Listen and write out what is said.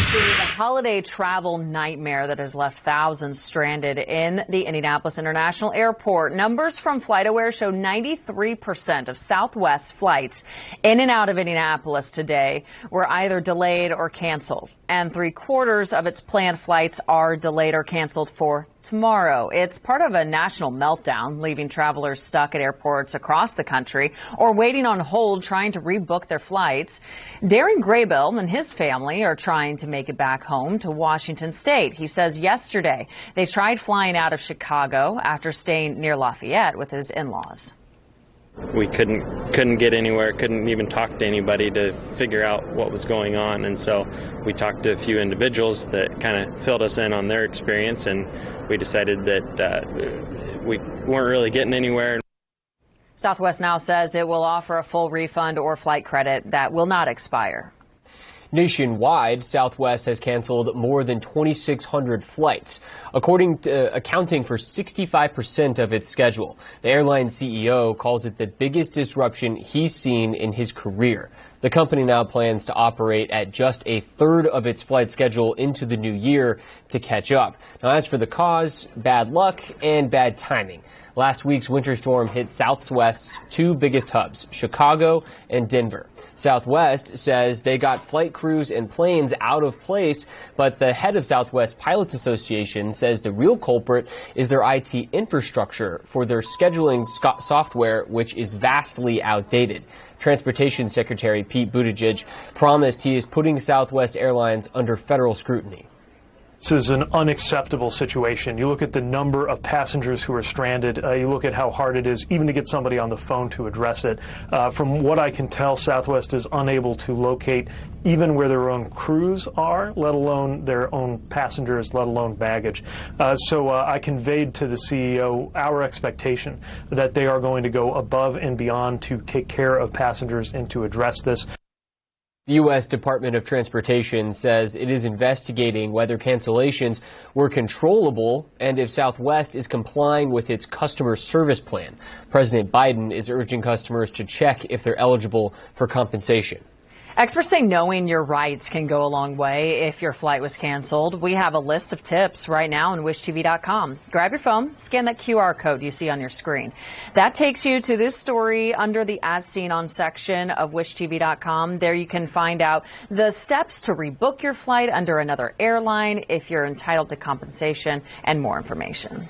To the holiday travel nightmare that has left thousands stranded in the Indianapolis International Airport. Numbers from FlightAware show 93% of Southwest flights in and out of Indianapolis today were either delayed or canceled, and 3/4 of its planned flights are delayed or canceled for tomorrow. It's part of a national meltdown, leaving travelers stuck at airports across the country or waiting on hold trying to rebook their flights. Darren Graybill and his family are trying to make it back home to Washington State. He says yesterday they tried flying out of Chicago after staying near Lafayette with his in-laws. We couldn't get anywhere, couldn't even talk to anybody to figure out what was going on. And so we talked to a few individuals that kind of filled us in on their experience, and we decided that we weren't really getting anywhere. Southwest now says it will offer a full refund or flight credit that will not expire. Nationwide, Southwest has canceled more than 2,600 flights, accounting for 65% of its schedule. The airline CEO calls it the biggest disruption he's seen in his career. The company now plans to operate at just a third of its flight schedule into the new year to catch up. Now, as for the cause, bad luck and bad timing. Last week's winter storm hit Southwest's two biggest hubs, Chicago and Denver. Southwest says they got flight crews and planes out of place, but the head of Southwest Pilots Association says the real culprit is their IT infrastructure for their scheduling software, which is vastly outdated. Transportation Secretary Pete Buttigieg promised he is putting Southwest Airlines under federal scrutiny. This is an unacceptable situation. You look at the number of passengers who are stranded. You look at how hard it is even to get somebody on the phone to address it. From what I can tell, Southwest is unable to locate even where their own crews are, let alone their own passengers, let alone baggage. So I conveyed to the CEO our expectation that they are going to go above and beyond to take care of passengers and to address this. The U.S. Department of Transportation says it is investigating whether cancellations were controllable and if Southwest is complying with its customer service plan. President Biden is urging customers to check if they're eligible for compensation. Experts say knowing your rights can go a long way if your flight was canceled. We have a list of tips right now on wishtv.com. Grab your phone, scan that QR code you see on your screen. That takes you to this story under the As Seen On section of wishtv.com. There you can find out the steps to rebook your flight under another airline, if you're entitled to compensation, and more information.